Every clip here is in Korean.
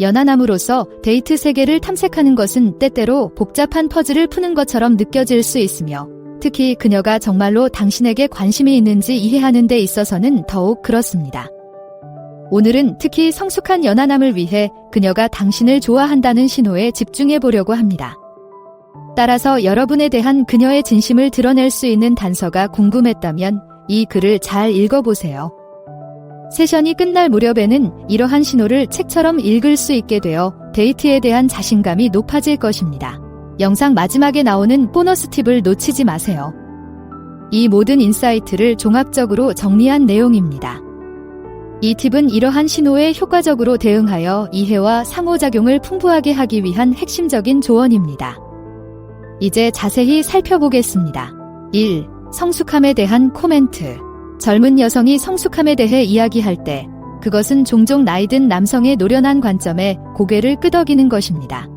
연하남으로서 데이트 세계를 탐색하는 것은 때때로 복잡한 퍼즐을 푸는 것처럼 느껴질 수 있으며 특히 그녀가 정말로 당신에게 관심이 있는지 이해하는 데 있어서는 더욱 그렇습니다. 오늘은 특히 성숙한 연하남을 위해 그녀가 당신을 좋아한다는 신호에 집중해 보려고 합니다. 따라서 여러분에 대한 그녀의 진심을 드러낼 수 있는 단서가 궁금했다면 이 글을 잘 읽어보세요. 세션이 끝날 무렵에는 이러한 신호를 책처럼 읽을 수 있게 되어 데이트에 대한 자신감이 높아질 것입니다. 영상 마지막에 나오는 보너스 팁을 놓치지 마세요. 이 모든 인사이트를 종합적으로 정리한 내용입니다. 이 팁은 이러한 신호에 효과적으로 대응하여 이해와 상호작용을 풍부하게 하기 위한 핵심적인 조언입니다. 이제 자세히 살펴보겠습니다. 1. 성숙함에 대한 코멘트. 젊은 여성이 성숙함에 대해 이야기할 때 그것은 종종 나이든 남성의 노련한 관점에 고개를 끄덕이는 것입니다.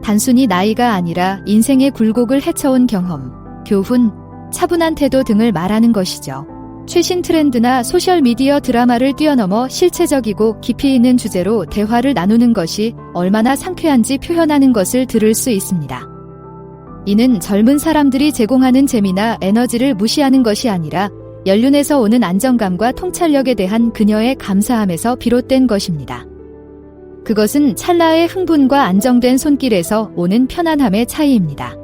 단순히 나이가 아니라 인생의 굴곡을 헤쳐온 경험, 교훈, 차분한 태도 등을 말하는 것이죠. 최신 트렌드나 소셜미디어 드라마를 뛰어넘어 실체적이고 깊이 있는 주제로 대화를 나누는 것이 얼마나 상쾌한지 표현하는 것을 들을 수 있습니다. 이는 젊은 사람들이 제공하는 재미나 에너지를 무시하는 것이 아니라 연륜에서 오는 안정감과 통찰력에 대한 그녀의 감사함에서 비롯된 것입니다. 그것은 찰나의 흥분과 안정된 손길에서 오는 편안함의 차이입니다.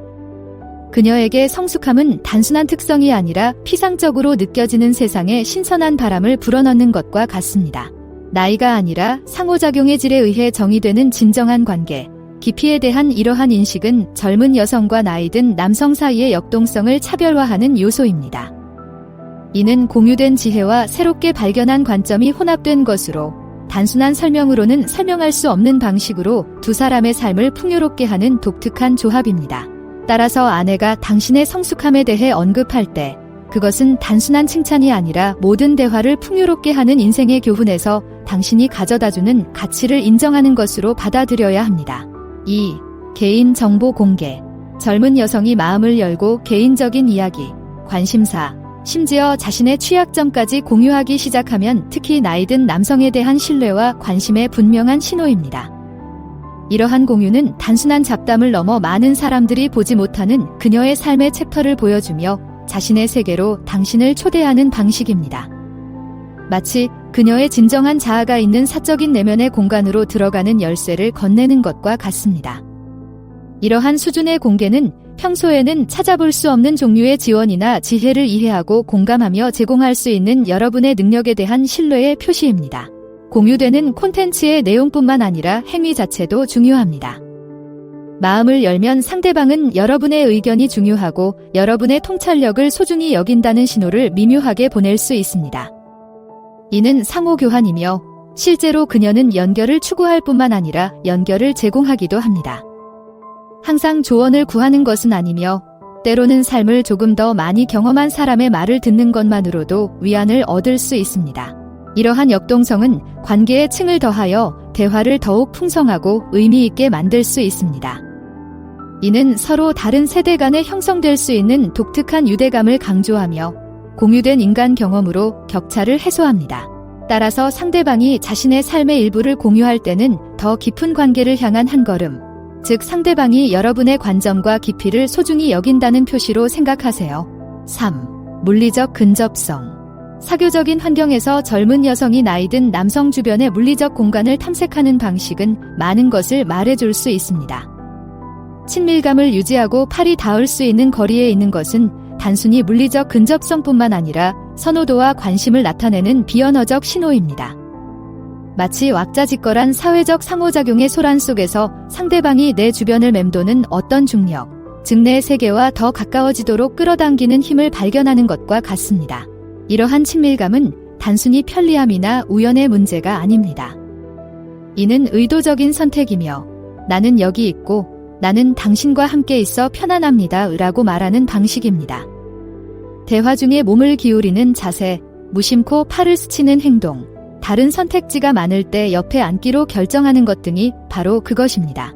그녀에게 성숙함은 단순한 특성이 아니라 피상적으로 느껴지는 세상에 신선한 바람을 불어넣는 것과 같습니다. 나이가 아니라 상호작용의 질에 의해 정의되는 진정한 관계, 깊이에 대한 이러한 인식은 젊은 여성과 나이든 남성 사이의 역동성을 차별화하는 요소입니다. 이는 공유된 지혜와 새롭게 발견한 관점이 혼합된 것으로 단순한 설명으로는 설명할 수 없는 방식으로 두 사람의 삶을 풍요롭게 하는 독특한 조합입니다. 따라서 아내가 당신의 성숙함에 대해 언급할 때 그것은 단순한 칭찬이 아니라 모든 대화를 풍요롭게 하는 인생의 교훈에서 당신이 가져다주는 가치를 인정하는 것으로 받아들여야 합니다. 2. 개인 정보 공개. 젊은 여성이 마음을 열고 개인적인 이야기, 관심사, 심지어 자신의 취약점까지 공유하기 시작하면 특히 나이든 남성에 대한 신뢰와 관심의 분명한 신호입니다. 이러한 공유는 단순한 잡담을 넘어 많은 사람들이 보지 못하는 그녀의 삶의 챕터를 보여주며 자신의 세계로 당신을 초대하는 방식입니다. 마치 그녀의 진정한 자아가 있는 사적인 내면의 공간으로 들어가는 열쇠를 건네는 것과 같습니다. 이러한 수준의 공개는 평소에는 찾아볼 수 없는 종류의 지원이나 지혜를 이해하고 공감하며 제공할 수 있는 여러분의 능력에 대한 신뢰의 표시입니다. 공유되는 콘텐츠의 내용뿐만 아니라 행위 자체도 중요합니다. 마음을 열면 상대방은 여러분의 의견이 중요하고 여러분의 통찰력을 소중히 여긴다는 신호를 미묘하게 보낼 수 있습니다. 이는 상호교환이며 실제로 그녀는 연결을 추구할 뿐만 아니라 연결을 제공하기도 합니다. 항상 조언을 구하는 것은 아니며 때로는 삶을 조금 더 많이 경험한 사람의 말을 듣는 것만으로도 위안을 얻을 수 있습니다. 이러한 역동성은 관계에 층을 더하여 대화를 더욱 풍성하고 의미 있게 만들 수 있습니다. 이는 서로 다른 세대 간에 형성될 수 있는 독특한 유대감을 강조하며 공유된 인간 경험으로 격차를 해소합니다. 따라서 상대방이 자신의 삶의 일부를 공유할 때는 더 깊은 관계를 향한 한 걸음, 즉 상대방이 여러분의 관점과 깊이를 소중히 여긴다는 표시로 생각하세요. 3. 물리적 근접성. 사교적인 환경에서 젊은 여성이 나이든 남성 주변의 물리적 공간을 탐색하는 방식은 많은 것을 말해줄 수 있습니다. 친밀감을 유지하고 팔이 닿을 수 있는 거리에 있는 것은 단순히 물리적 근접성뿐만 아니라 선호도와 관심을 나타내는 비언어적 신호입니다. 마치 왁자지껄한 사회적 상호작용의 소란 속에서 상대방이 내 주변을 맴도는 어떤 중력, 즉 내 세계와 더 가까워지도록 끌어당기는 힘을 발견하는 것과 같습니다. 이러한 친밀감은 단순히 편리함이나 우연의 문제가 아닙니다. 이는 의도적인 선택이며 나는 여기 있고 나는 당신과 함께 있어 편안합니다 라고 말하는 방식입니다. 대화 중에 몸을 기울이는 자세, 무심코 팔을 스치는 행동, 다른 선택지가 많을 때 옆에 앉기로 결정하는 것 등이 바로 그것입니다.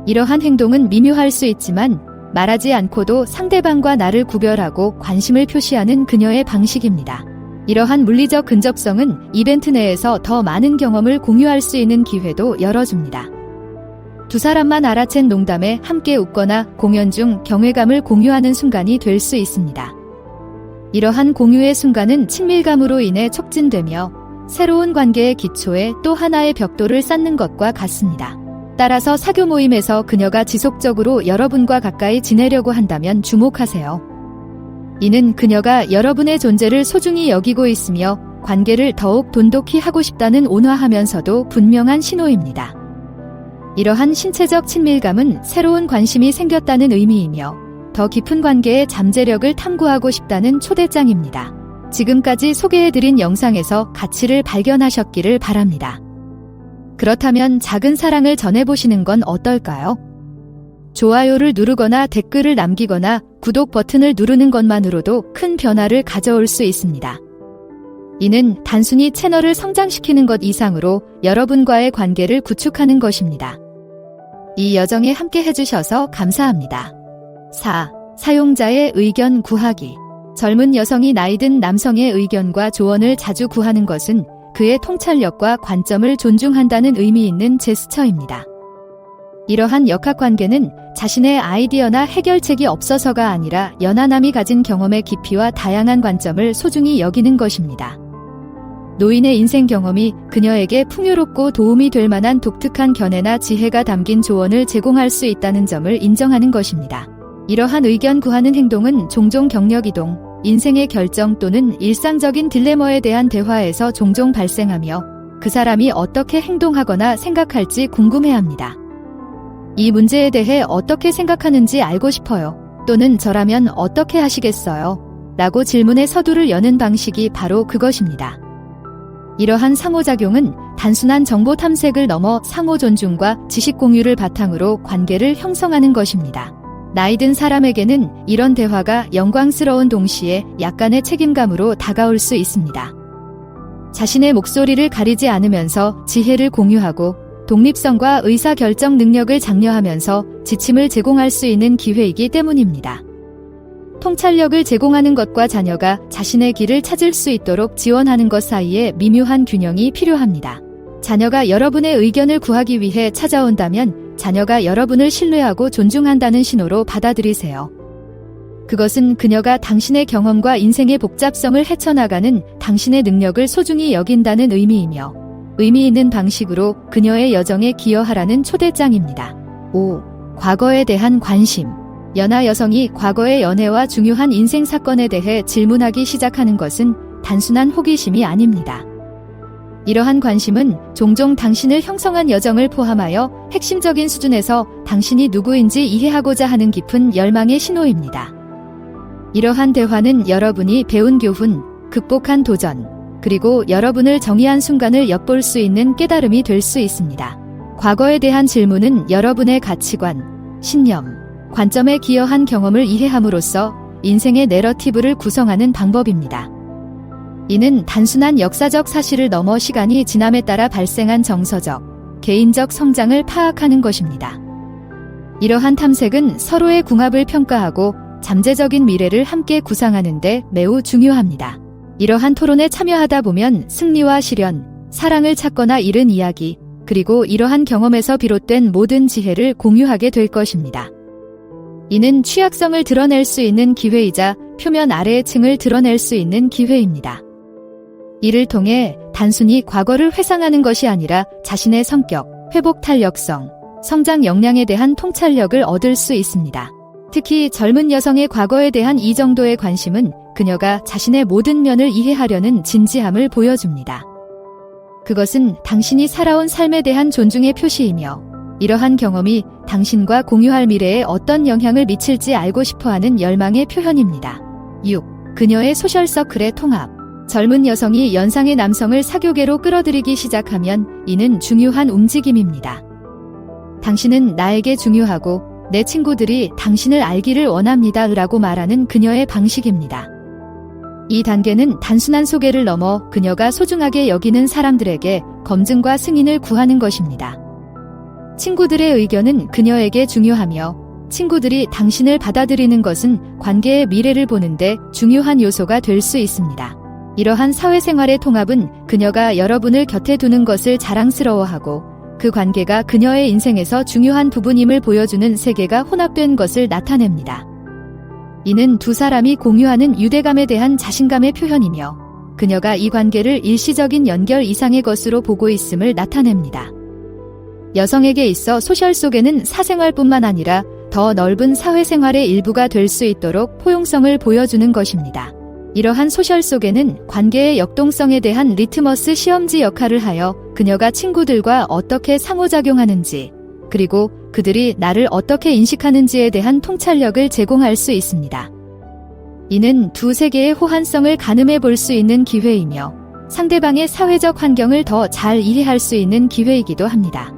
이러한 행동은 미묘할 수 있지만 말하지 않고도 상대방과 나를 구별하고 관심을 표시하는 그녀의 방식입니다. 이러한 물리적 근접성은 이벤트 내에서 더 많은 경험을 공유할 수 있는 기회도 열어줍니다. 두 사람만 알아챈 농담에 함께 웃거나 공연 중 경외감을 공유하는 순간이 될 수 있습니다. 이러한 공유의 순간은 친밀감으로 인해 촉진되며 새로운 관계의 기초에 또 하나의 벽돌을 쌓는 것과 같습니다. 따라서 사교 모임에서 그녀가 지속적으로 여러분과 가까이 지내려고 한다면 주목하세요. 이는 그녀가 여러분의 존재를 소중히 여기고 있으며 관계를 더욱 돈독히 하고 싶다는 온화하면서도 분명한 신호입니다. 이러한 신체적 친밀감은 새로운 관심이 생겼다는 의미이며 더 깊은 관계의 잠재력을 탐구하고 싶다는 초대장입니다. 지금까지 소개해드린 영상에서 가치를 발견하셨기를 바랍니다. 그렇다면 작은 사랑을 전해보시는 건 어떨까요? 좋아요를 누르거나 댓글을 남기거나 구독 버튼을 누르는 것만으로도 큰 변화를 가져올 수 있습니다. 이는 단순히 채널을 성장시키는 것 이상으로 여러분과의 관계를 구축하는 것입니다. 이 여정에 함께 해주셔서 감사합니다. 4. 사용자의 의견 구하기. 젊은 여성이 나이든 남성의 의견과 조언을 자주 구하는 것은 그의 통찰력과 관점을 존중한다는 의미 있는 제스처입니다. 이러한 역학관계는 자신의 아이디어나 해결책이 없어서가 아니라 연하남이 가진 경험의 깊이와 다양한 관점을 소중히 여기는 것입니다. 노인의 인생 경험이 그녀에게 풍요롭고 도움이 될 만한 독특한 견해나 지혜가 담긴 조언을 제공할 수 있다는 점을 인정하는 것입니다. 이러한 의견 구하는 행동은 종종 경력 이동, 인생의 결정 또는 일상적인 딜레마에 대한 대화에서 종종 발생하며 그 사람이 어떻게 행동하거나 생각할지 궁금해합니다. 이 문제에 대해 어떻게 생각하는지 알고 싶어요. 또는 저라면 어떻게 하시겠어요? 라고 질문의 서두를 여는 방식이 바로 그것입니다. 이러한 상호작용은 단순한 정보 탐색을 넘어 상호 존중과 지식 공유를 바탕으로 관계를 형성하는 것입니다. 나이든 사람에게는 이런 대화가 영광스러운 동시에 약간의 책임감으로 다가올 수 있습니다. 자신의 목소리를 가리지 않으면서 지혜를 공유하고 독립성과 의사결정 능력을 장려하면서 지침을 제공할 수 있는 기회이기 때문입니다. 통찰력을 제공하는 것과 자녀가 자신의 길을 찾을 수 있도록 지원하는 것 사이에 미묘한 균형이 필요합니다. 자녀가 여러분의 의견을 구하기 위해 찾아온다면 자녀가 여러분을 신뢰하고 존중한다는 신호로 받아들이세요. 그것은 그녀가 당신의 경험과 인생의 복잡성을 헤쳐나가는 당신의 능력을 소중히 여긴다는 의미이며 의미 있는 방식으로 그녀의 여정에 기여하라는 초대장입니다. 5. 과거에 대한 관심. 연하 여성이 과거의 연애와 중요한 인생 사건에 대해 질문하기 시작하는 것은 단순한 호기심이 아닙니다. 이러한 관심은 종종 당신을 형성한 여정을 포함하여 핵심적인 수준에서 당신이 누구인지 이해하고자 하는 깊은 열망의 신호입니다. 이러한 대화는 여러분이 배운 교훈, 극복한 도전, 그리고 여러분을 정의한 순간을 엿볼 수 있는 깨달음이 될 수 있습니다. 과거에 대한 질문은 여러분의 가치관, 신념, 관점에 기여한 경험을 이해함으로써 인생의 내러티브를 구성하는 방법입니다. 이는 단순한 역사적 사실을 넘어 시간이 지남에 따라 발생한 정서적, 개인적 성장을 파악하는 것입니다. 이러한 탐색은 서로의 궁합을 평가하고 잠재적인 미래를 함께 구상하는 데 매우 중요합니다. 이러한 토론에 참여하다 보면 승리와 시련, 사랑을 찾거나 잃은 이야기, 그리고 이러한 경험에서 비롯된 모든 지혜를 공유하게 될 것입니다. 이는 취약성을 드러낼 수 있는 기회이자 표면 아래의 층을 드러낼 수 있는 기회입니다. 이를 통해 단순히 과거를 회상하는 것이 아니라 자신의 성격, 회복 탄력성, 성장 역량에 대한 통찰력을 얻을 수 있습니다. 특히 젊은 여성의 과거에 대한 이 정도의 관심은 그녀가 자신의 모든 면을 이해하려는 진지함을 보여줍니다. 그것은 당신이 살아온 삶에 대한 존중의 표시이며 이러한 경험이 당신과 공유할 미래에 어떤 영향을 미칠지 알고 싶어하는 열망의 표현입니다. 6. 그녀의 소셜서클의 통합. 젊은 여성이 연상의 남성을 사교계로 끌어들이기 시작하면 이는 중요한 움직임입니다. 당신은 나에게 중요하고 내 친구들이 당신을 알기를 원합니다 라고 말하는 그녀의 방식입니다. 이 단계는 단순한 소개를 넘어 그녀가 소중하게 여기는 사람들에게 검증과 승인을 구하는 것입니다. 친구들의 의견은 그녀에게 중요하며 친구들이 당신을 받아들이는 것은 관계의 미래를 보는데 중요한 요소가 될 수 있습니다. 이러한 사회생활의 통합은 그녀가 여러분을 곁에 두는 것을 자랑스러워하고 그 관계가 그녀의 인생에서 중요한 부분임을 보여주는 세계가 혼합된 것을 나타냅니다. 이는 두 사람이 공유하는 유대감에 대한 자신감의 표현이며 그녀가 이 관계를 일시적인 연결 이상의 것으로 보고 있음을 나타냅니다. 여성에게 있어 소셜 속에는 사생활뿐만 아니라 더 넓은 사회생활의 일부가 될 수 있도록 포용성을 보여주는 것입니다. 이러한 소셜 속에는 관계의 역동성에 대한 리트머스 시험지 역할을 하여 그녀가 친구들과 어떻게 상호작용하는지, 그리고 그들이 나를 어떻게 인식하는지에 대한 통찰력을 제공할 수 있습니다. 이는 두 세계의 호환성을 가늠해 볼 수 있는 기회이며 상대방의 사회적 환경을 더 잘 이해할 수 있는 기회이기도 합니다.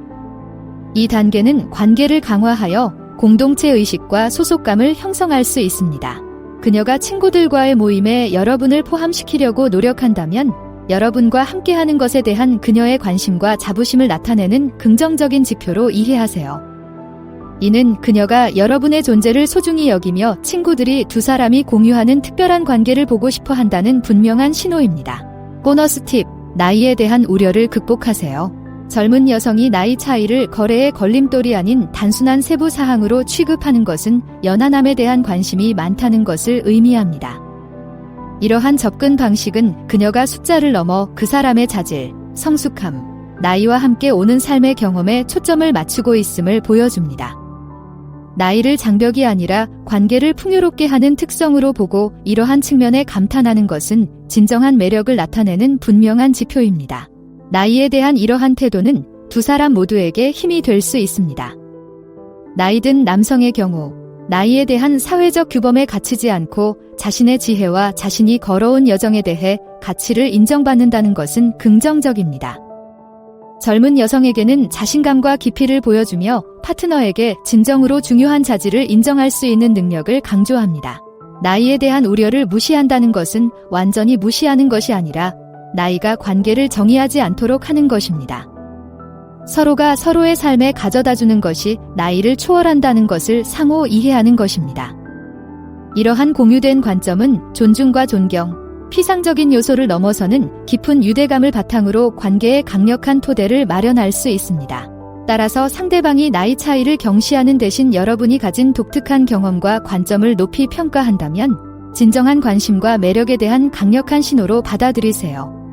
이 단계는 관계를 강화하여 공동체 의식과 소속감을 형성할 수 있습니다. 그녀가 친구들과의 모임에 여러분을 포함시키려고 노력한다면 여러분과 함께하는 것에 대한 그녀의 관심과 자부심을 나타내는 긍정적인 지표로 이해하세요. 이는 그녀가 여러분의 존재를 소중히 여기며 친구들이 두 사람이 공유하는 특별한 관계를 보고 싶어 한다는 분명한 신호입니다. 보너스 팁, 나이에 대한 우려를 극복하세요. 젊은 여성이 나이 차이를 거래의 걸림돌이 아닌 단순한 세부 사항으로 취급하는 것은 연하남에 대한 관심이 많다는 것을 의미합니다. 이러한 접근 방식은 그녀가 숫자를 넘어 그 사람의 자질, 성숙함, 나이와 함께 오는 삶의 경험에 초점을 맞추고 있음을 보여줍니다. 나이를 장벽이 아니라 관계를 풍요롭게 하는 특성으로 보고 이러한 측면에 감탄하는 것은 진정한 매력을 나타내는 분명한 지표입니다. 나이에 대한 이러한 태도는 두 사람 모두에게 힘이 될 수 있습니다. 나이든 남성의 경우, 나이에 대한 사회적 규범에 갇히지 않고 자신의 지혜와 자신이 걸어온 여정에 대해 가치를 인정받는다는 것은 긍정적입니다. 젊은 여성에게는 자신감과 깊이를 보여주며 파트너에게 진정으로 중요한 자질을 인정할 수 있는 능력을 강조합니다. 나이에 대한 우려를 무시한다는 것은 완전히 무시하는 것이 아니라 나이가 관계를 정의하지 않도록 하는 것입니다. 서로가 서로의 삶에 가져다주는 것이 나이를 초월한다는 것을 상호 이해하는 것입니다. 이러한 공유된 관점은 존중과 존경, 피상적인 요소를 넘어서는 깊은 유대감을 바탕으로 관계의 강력한 토대를 마련할 수 있습니다. 따라서 상대방이 나이 차이를 경시하는 대신 여러분이 가진 독특한 경험과 관점을 높이 평가한다면 진정한 관심과 매력에 대한 강력한 신호로 받아들이세요.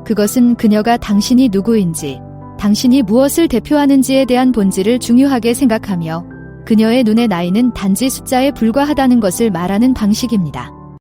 그것은 그녀가 당신이 누구인지, 당신이 무엇을 대표하는지에 대한 본질을 중요하게 생각하며 그녀의 눈에 나이는 단지 숫자에 불과하다는 것을 말하는 방식입니다.